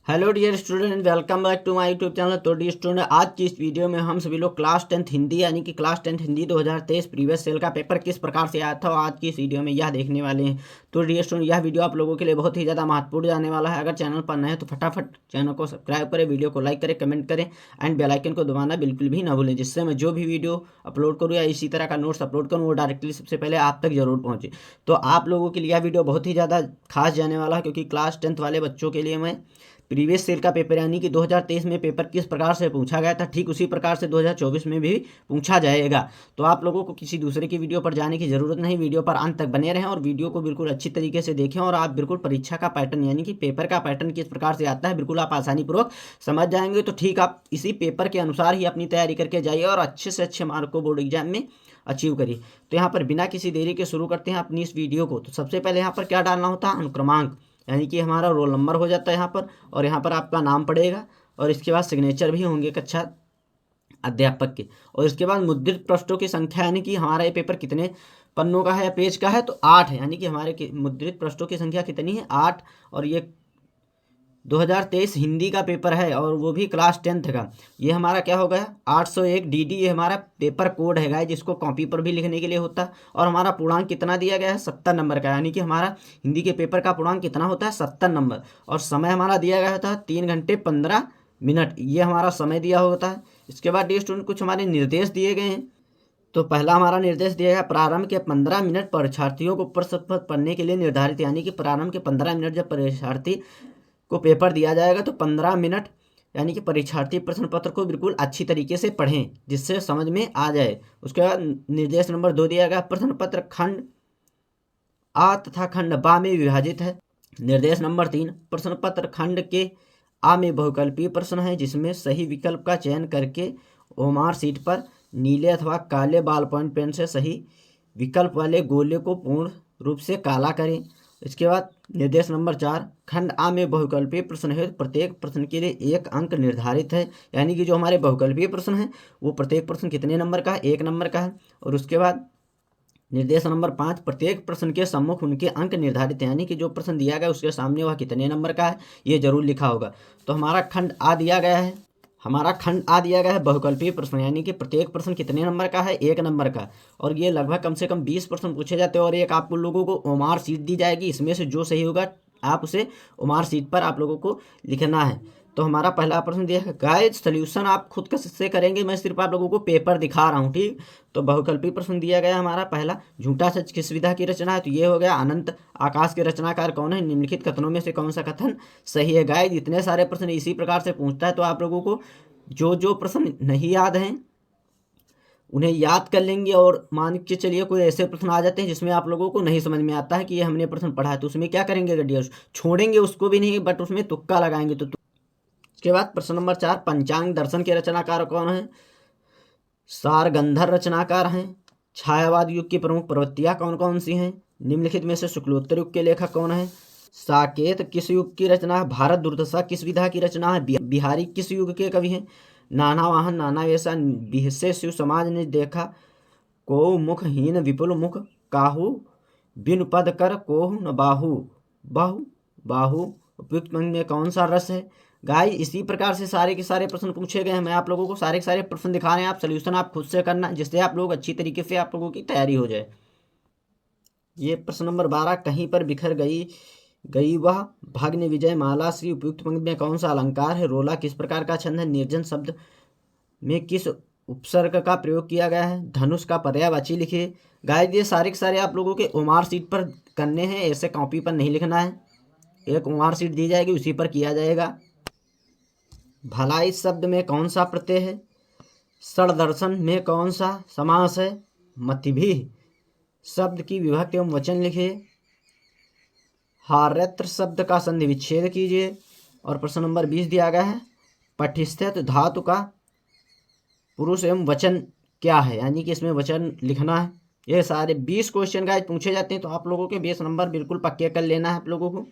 Hello dear student, welcome back to my YouTube channel. तो dear student, आज की इस वीडियो में हम सभी लोग क्लास 10th हिंदी यानी कि क्लास 10th हिंदी 2023 प्रीवियस सेल का पेपर किस प्रकार से आया था आज की इस वीडियो में यह देखने वाले हैं। तो डियर स्टूडेंट, यह वीडियो आप लोगों के लिए बहुत ही ज़्यादा महत्वपूर्ण जाने वाला है। अगर चैनल पर नए हैं तो फटाफट चैनल को सब्सक्राइब करें, वीडियो को लाइक करें, कमेंट करें एंड बेल आइकन को दबाना बिल्कुल भी ना भूलें, जिससे मैं जो भी वीडियो अपलोड करूँ या इसी तरह का नोट्स अपलोड करूँ वो डायरेक्टली सबसे पहले आप तक जरूर पहुँचे। तो आप लोगों के लिए यह वीडियो बहुत ही ज़्यादा खास जाने वाला है, क्योंकि क्लास 10th वाले बच्चों के लिए मैं प्रीवियस सेल का पेपर यानी कि 2023 में पेपर किस प्रकार से पूछा गया था, ठीक उसी प्रकार से 2024 में भी पूछा जाएगा। तो आप लोगों को किसी दूसरे की वीडियो पर जाने की ज़रूरत नहीं, वीडियो पर अंत तक बने रहें और वीडियो को बिल्कुल अच्छी तरीके से देखें और आप बिल्कुल परीक्षा का पैटर्न यानी कि पेपर का पैटर्न किस प्रकार से आता है बिल्कुल आप आसानी पूर्वक समझ जाएंगे। तो ठीक आप इसी पेपर के अनुसार ही अपनी तैयारी करके जाइए और अच्छे से अच्छे मार्क को बोर्ड एग्जाम में अचीव करिए। तो यहाँ पर बिना किसी देरी के शुरू करते हैं अपनी इस वीडियो को। तो सबसे पहले यहाँ पर क्या डालना होता है, अनुक्रमांक यानी कि हमारा रोल नंबर हो जाता है यहाँ पर, और यहाँ पर आपका नाम पड़ेगा और इसके बाद सिग्नेचर भी होंगे कक्षा अध्यापक के। और इसके बाद मुद्रित पृष्ठों की संख्या यानी कि हमारा ये पेपर कितने पन्नों का है या पेज का है, तो 8 है, यानी कि हमारे मुद्रित पृष्ठों की संख्या कितनी है, 8। और ये 2023 हिंदी का पेपर है और वो भी क्लास 10th का। ये हमारा क्या हो गया 801 DD, ये हमारा पेपर कोड है गाइस, जिसको कॉपी पर भी लिखने के लिए होता है। और हमारा पूर्णांक कितना दिया गया है, 70 नंबर का, यानी कि हमारा हिंदी के पेपर का पूर्णांक कितना होता है, 70 नंबर। और समय हमारा दिया गया था 3 घंटे 15 मिनट, ये हमारा समय दिया होता है। इसके बाद डियर स्टूडेंट कुछ हमारे निर्देश दिए गए हैं। तो पहला हमारा निर्देश दिया गया, प्रारंभ के 15 मिनट परीक्षार्थियों को प्रश्न पत्र पढ़ने के लिए निर्धारित, यानी कि प्रारंभ के 15 मिनट जब परीक्षार्थी को पेपर दिया जाएगा तो 15 मिनट यानी कि परीक्षार्थी प्रश्न पत्र को बिल्कुल अच्छी तरीके से पढ़ें जिससे समझ में आ जाए। उसके बाद निर्देश नंबर 2 दिया गया, प्रश्न पत्र खंड आ तथा खंड बा में विभाजित है। निर्देश नंबर 3, प्रश्न पत्र खंड के आ में बहुकल्पीय प्रश्न है जिसमें सही विकल्प का चयन करके ओमार सीट पर नीले अथवा काले बॉल पॉइंट पेन से सही विकल्प वाले गोले को पूर्ण रूप से काला करें। इसके बाद निर्देश नंबर 4, खंड आ में बहुकल्पीय प्रश्न है, प्रत्येक प्रश्न के लिए 1 अंक निर्धारित है, यानी कि जो हमारे बहुकल्पीय प्रश्न है वो प्रत्येक प्रश्न कितने नंबर का है, 1 नंबर का है। और उसके बाद निर्देश नंबर 5, प्रत्येक प्रश्न के सम्मुख उनके अंक निर्धारित है, यानी कि जो प्रश्न दिया गया उसके सामने वह कितने नंबर का है ये जरूर लिखा होगा। तो हमारा खंड आ दिया गया है, बहुकल्पीय प्रश्न, यानी कि प्रत्येक प्रश्न कितने नंबर का है, 1 नंबर का। और ये लगभग कम से कम 20 प्रश्न पूछे जाते हैं और एक आप लोगों को ओमार सीट दी जाएगी, इसमें से जो सही होगा आप उसे ओमार सीट पर आप लोगों को लिखना है। तो हमारा पहला प्रश्न दिया है, गाइस सोल्यूशन आप खुद से करेंगे, मैं सिर्फ आप लोगों को पेपर दिखा रहा हूँ, ठीक। तो बहुकल्पीय प्रश्न दिया गया हमारा पहला, झूठा सच किस विधा की रचना है, तो ये हो गया अनंत आकाश के रचनाकार कौन है, निम्नलिखित कथनों में से कौन सा कथन सही है। गाइस इतने सारे प्रश्न इसी प्रकार से पूछता है, तो आप लोगों को जो जो प्रश्न नहीं याद हैं उन्हें याद कर लेंगे। और मान के चलिए कोई ऐसे प्रश्न आ जाते हैं जिसमें आप लोगों को नहीं समझ में आता है कि ये हमने प्रश्न पढ़ा है, तो उसमें क्या करेंगे गड्डिया, छोड़ेंगे उसको भी नहीं, बट उसमें तुक्का लगाएंगे। तो उसके बाद प्रश्न नंबर 4, पंचांग दर्शन के रचनाकार कौन है, सारगंधर रचनाकार हैं। छायावाद युग की प्रमुख प्रवृत्तियां कौन कौन सी हैं, निम्नलिखित में से शुक्लोत्तर युग के लेखक कौन है। साकेत किस युग की रचना है, भारत दुर्दशा किस विधा की रचना है, बिहारी किस युग के कवि हैं। नाना वाहन नाना वैसा बिहसे शिव समाज ने देखा, को मुखहीन विपुल मुख काहू, बिन पद कर कोहु न बाहु, बाहु बाहु उपयुक्त पंक्ति में कौन सा रस है। गाइस इसी प्रकार से सारे के सारे प्रश्न पूछे गए हैं, मैं आप लोगों को सारे के सारे प्रश्न दिखा रहे हैं, आप सोल्यूशन आप खुद से करना जिससे आप लोग अच्छी तरीके से आप लोगों की तैयारी हो जाए। ये प्रश्न नंबर 12, कहीं पर बिखर गई वह भग्न विजय माला श्री उपयुक्त पंक्ति में कौन सा अलंकार है। रोला किस प्रकार का छंद है, निर्जन शब्द में किस उपसर्ग का प्रयोग किया गया है, धनुष का पर्यायवाची लिखिए। गाइस ये सारे के सारे आप लोगों के ओमार सीट पर करने हैं, ऐसे कॉपी पर नहीं लिखना है, एक ओमार सीट दी जाएगी उसी पर किया जाएगा। भलाई शब्द में कौन सा प्रत्यय है, सड़दर्शन में कौन सा समास है, मतिभी शब्द की विभक्ति एवं वचन लिखिए। हार्यत्र शब्द का संधि विच्छेद कीजिए। और प्रश्न नंबर 20 दिया गया है, पठिस्थित धातु का पुरुष एवं वचन क्या है, यानी कि इसमें वचन लिखना है। ये सारे 20 क्वेश्चन गाइस पूछे जाते हैं, तो आप लोगों के 20 नंबर बिल्कुल पक्के कर लेना है आप लोगों को।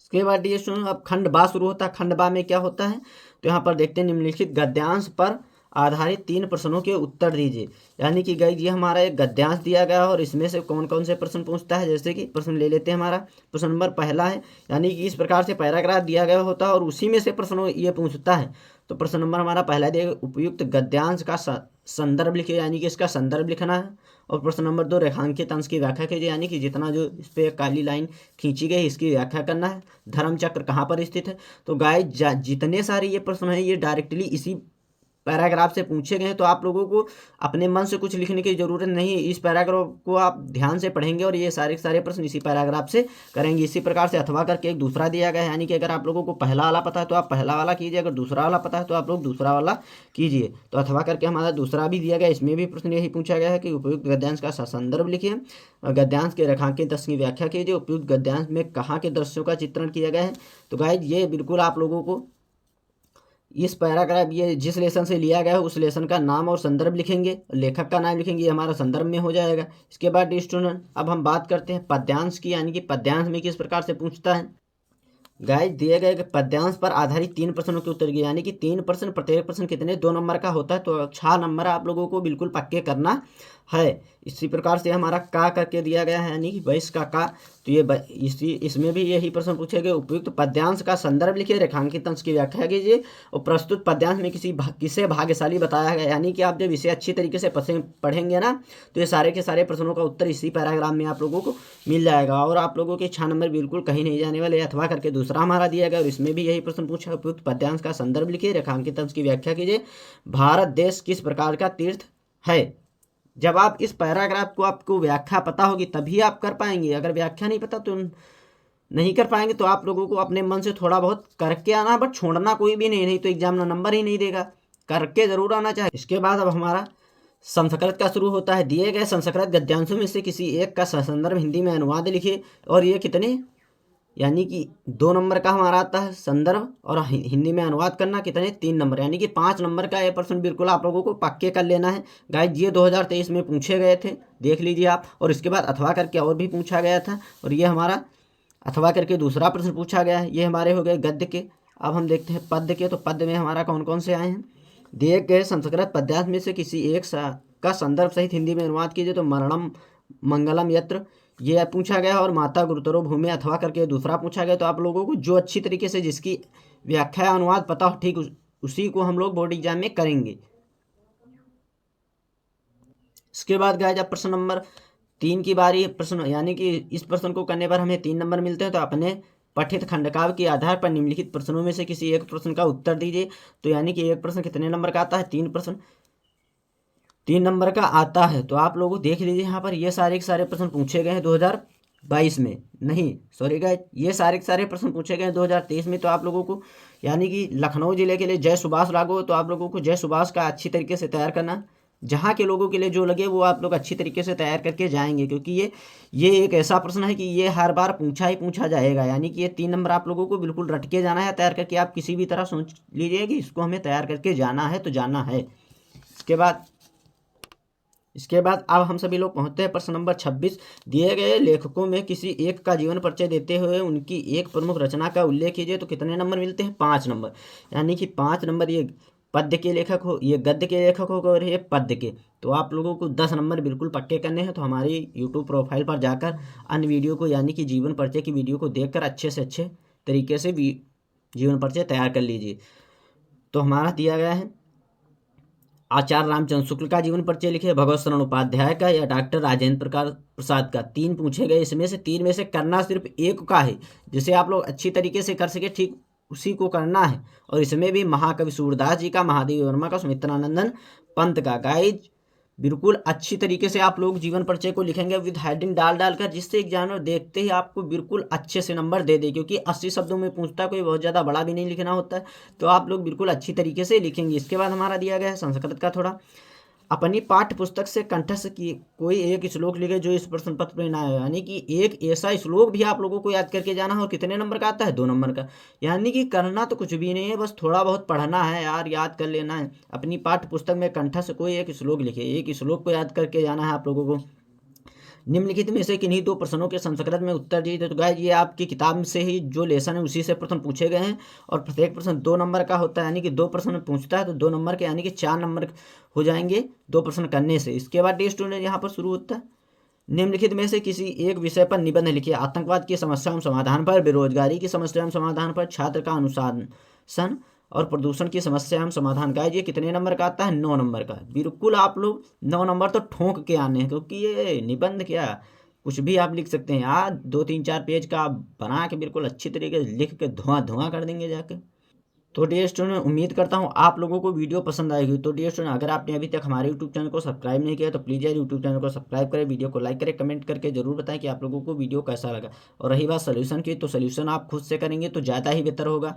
इसके बाद ये सुनो, अब खंड बा शुरू होता है। खंड बा में क्या होता है, तो यहाँ पर देखते हैं, निम्नलिखित गद्यांश पर आधारित 3 प्रश्नों के उत्तर दीजिए। यानी कि गाइस ये हमारा एक गद्यांश दिया गया है और इसमें से कौन कौन से प्रश्न पूछता है। जैसे कि प्रश्न ले लेते हैं, हमारा प्रश्न नंबर पहला है, यानी कि इस प्रकार से पैराग्राफ दिया गया होता है और उसी में से प्रश्न ये पूछता है। तो प्रश्न नंबर हमारा पहला दिया, उपयुक्त गद्यांश का संदर्भ लिखिए, यानी कि इसका संदर्भ लिखना है। और प्रश्न नंबर 2, रेखांकित अंश की व्याख्या कीजिए, यानी कि जितना जो इस पर काली लाइन खींची गई इसकी व्याख्या करना है। धर्म चक्र कहाँ पर स्थित है। तो गाइस जितने सारे ये प्रश्न हैं ये डायरेक्टली इसी पैराग्राफ से पूछे गए हैं, तो आप लोगों को अपने मन से कुछ लिखने की जरूरत नहीं है। इस पैराग्राफ को आप ध्यान से पढ़ेंगे और ये सारे सारे प्रश्न इसी पैराग्राफ से करेंगे। इसी प्रकार से अथवा करके एक दूसरा दिया गया है, यानी कि अगर आप लोगों को पहला वाला पता है तो आप पहला वाला कीजिए, अगर दूसरा वाला पता है तो आप लोग दूसरा वाला कीजिए। तो अथवा करके हमारा दूसरा भी दिया गया, इसमें भी प्रश्न यही पूछा गया है कि उपयुक्त गद्यांश का संदर्भ लिखिए, गद्यांश के रेखांकित अंश की व्याख्या कीजिए, उपयुक्त गद्यांश में कहाँ के दृश्यों का चित्रण किया गया है। तो गाइस ये बिल्कुल आप लोगों को इस पैराग्राफ ये जिस लेसन से लिया गया है उस लेसन का नाम और संदर्भ लिखेंगे, लेखक का नाम लिखेंगे, ये हमारा संदर्भ में हो जाएगा। इसके बाद स्टूडेंट अब हम बात करते हैं पद्यांश की, यानी कि पद्यांश में किस प्रकार से पूछता है। गाइस दिए गए पद्यांश पर आधारित 3 प्रश्नों के उत्तर दिए, यानी कि 3 प्रश्न, प्रत्येक प्रश्न कितने 2 नंबर का होता है, तो 6 नंबर आप लोगों को बिल्कुल पक्के करना है। इसी प्रकार से हमारा का करके दिया गया है, यानी कि 22 का का। तो ये इसमें भी यही प्रश्न पूछे गए, उपयुक्त पद्यांश का संदर्भ लिखिए, रेखांकित अंश की व्याख्या कीजिए और प्रस्तुत पद्यांश में किसे भाग्यशाली बताया गया। यानी कि आप जब इसे अच्छी तरीके से पढ़ेंगे ना तो ये सारे के सारे प्रश्नों का उत्तर इसी पैराग्राफ में आप लोगों को मिल जाएगा और आप लोगों के 6 नंबर बिल्कुल कहीं नहीं जाने वाले। अथवा करके दूसरा हमारा दिया गया और इसमें भी यही प्रश्न पूछा, उपयुक्त पद्यांश का संदर्भ लिखिए, रेखांकित अंश की व्याख्या कीजिए, भारत देश किस प्रकार का तीर्थ है। जब आप इस पैराग्राफ को आपको व्याख्या पता होगी तभी आप कर पाएंगे, अगर व्याख्या नहीं पता तो नहीं कर पाएंगे। तो आप लोगों को अपने मन से थोड़ा बहुत करके आना, बट छोड़ना कोई भी नहीं तो एग्जाम में नंबर ही नहीं देगा, करके जरूर आना चाहिए। इसके बाद अब हमारा संस्कृत का शुरू होता है। दिए गए संस्कृत गद्यांशों में से किसी एक का संदर्भ हिंदी में अनुवाद लिखिए और ये कितने, यानी कि 2 नंबर का हमारा आता है संदर्भ और हिंदी में अनुवाद करना कितने 3 नंबर, यानी कि 5 नंबर का ये प्रश्न बिल्कुल आप लोगों को पक्के कर लेना है। गाइस ये 2023 में पूछे गए थे, देख लीजिए आप। और इसके बाद अथवा करके और भी पूछा गया था और ये हमारा अथवा करके दूसरा प्रश्न पूछा गया है। ये हमारे हो गए गद्य के। अब हम देखते हैं पद्य के। तो पद्य में हमारा कौन कौन से आए हैं। दिए गए संस्कृत पद्यांश में से किसी एक का संदर्भ सहित हिंदी में अनुवाद कीजिए। तो मरणम मंगलम यत्र ये पूछा गया और माता गुरुतरो भूमि अथवा करके दूसरा पूछा गया। तो आप लोगों को जो अच्छी तरीके से जिसकी व्याख्या अनुवाद पता हो ठीक उसी को हम लोग बोर्ड एग्जाम में करेंगे। इसके बाद गया जब प्रश्न नंबर 3 की बारी प्रश्न, यानी कि इस प्रश्न को करने पर हमें 3 नंबर मिलते हैं। तो अपने पठित खंडकाव्य के आधार पर निम्नलिखित प्रश्नों में से किसी एक प्रश्न का उत्तर दीजिए। तो यानी कि एक प्रश्न कितने नंबर का आता है 3 प्रश्न 3 नंबर का आता है। तो आप लोग देख लीजिए यहाँ पर ये सारे के सारे प्रश्न पूछे गए हैं 2022 में, नहीं सॉरी गाइस, ये सारे के सारे प्रश्न पूछे गए हैं 2023 में। तो आप लोगों को यानी कि लखनऊ जिले के लिए जय सुभाष लागू हो तो आप लोगों को जय सुभाष का अच्छी तरीके से तैयार करना। जहाँ के लोगों के लिए जो लगे वो आप लोग अच्छी तरीके से तैयार करके जाएंगे, क्योंकि ये एक ऐसा प्रश्न है कि ये हर बार पूछा ही पूछा जाएगा। यानी कि ये 3 नंबर आप लोगों को बिल्कुल रट के जाना है, तैयार करके आप किसी भी तरह सोच लीजिए कि इसको हमें तैयार करके जाना है तो जाना है। इसके बाद अब हम सभी लोग पहुंचते हैं प्रश्न नंबर 26। दिए गए लेखकों में किसी एक का जीवन परिचय देते हुए उनकी एक प्रमुख रचना का उल्लेख कीजिए। तो कितने नंबर मिलते हैं 5 नंबर, यानी कि 5 नंबर ये पद्य के लेखक हो, ये गद्य के लेखक हो और ये पद्य के। तो आप लोगों को 10 नंबर बिल्कुल पक्के करने हैं। तो हमारी यूट्यूब प्रोफाइल पर जाकर अन्य वीडियो को यानी कि जीवन परिचय की वीडियो को देखकर अच्छे से अच्छे तरीके से जीवन परिचय तैयार कर लीजिए। तो हमारा दिया गया है आचार्य रामचंद्र शुक्ल का जीवन परिचय लिखे, भगवत शरण उपाध्याय का या डॉक्टर राजेंद्र प्रसाद का। 3 पूछे गए, इसमें से 3 में से करना सिर्फ एक का है, जिसे आप लोग अच्छी तरीके से कर सके ठीक उसी को करना है। और इसमें भी महाकवि सूरदास जी का, महादेवी वर्मा का, सुमित्रानंदन पंत का। गाइज बिल्कुल अच्छी तरीके से आप लोग जीवन परिचय को लिखेंगे विद हेडिंग डालकर, जिससे एग्जामिनर देखते ही आपको बिल्कुल अच्छे से नंबर दे दे, क्योंकि 80 शब्दों में पूछता है, कोई बहुत ज़्यादा बड़ा भी नहीं लिखना होता है। तो आप लोग बिल्कुल अच्छी तरीके से लिखेंगे। इसके बाद हमारा दिया गया है संस्कृत का थोड़ा, अपनी पाठ्य पुस्तक से कंठस्थ की कोई एक श्लोक लिखे जो इस प्रश्न पत्र में ना है। यानी कि एक ऐसा श्लोक भी आप लोगों को याद करके जाना है और कितने नंबर का आता है 2 नंबर का। यानी कि करना तो कुछ भी नहीं है, बस थोड़ा बहुत पढ़ना है यार, याद कर लेना है। अपनी पाठ्य पुस्तक में कंठस्थ कोई एक श्लोक लिखे, एक श्लोक को याद करके जाना है आप लोगों को। निम्नलिखित में से किन्हीं दो प्रश्नों के संस्कृत में उत्तर दीजिए। तो गाइस ये आपकी किताब से ही जो लेसन है उसी से प्रश्न पूछे गए हैं और प्रत्येक प्रश्न 2 नंबर का होता है, यानी कि 2 प्रश्न पूछता है तो 2 नंबर के यानी कि 4 नंबर हो जाएंगे 2 प्रश्न करने से। इसके बाद डियर स्टूडेंट यहाँ पर शुरू होता है, निम्नलिखित में से किसी एक विषय पर निबंध लिखिए। आतंकवाद की समस्या एवं समाधान पर, बेरोजगारी की समस्या एवं समाधान पर, छात्र का अनुशासन और प्रदूषण की समस्या एवं समाधान। गाइस ये कितने नंबर का आता है? 9 नंबर का। बिल्कुल आप लोग 9 नंबर तो ठोक के आने हैं, क्योंकि ये निबंध क्या कुछ भी आप लिख सकते हैं यार, 2 3 4 पेज का आप बना के बिल्कुल अच्छी तरीके से लिख के धुआं धुआं कर देंगे जाके। तो डियर स्टूडेंट उम्मीद करता हूँ आप लोगों को वीडियो पसंद आएगी। तो डियर स्टूडेंट अगर आपने अभी तक हमारे यूट्यूब चैनल को सब्सक्राइब नहीं किया तो प्लीज़ यार यूट्यूब चैनल को सब्सक्राइब करें, वीडियो को लाइक करें, कमेंट करके जरूर बताएं कि आप लोगों को वीडियो कैसा लगा। और रही बात सोल्यूशन की, तो सोल्यूशन आप खुद से करेंगे तो ज़्यादा ही बेहतर होगा।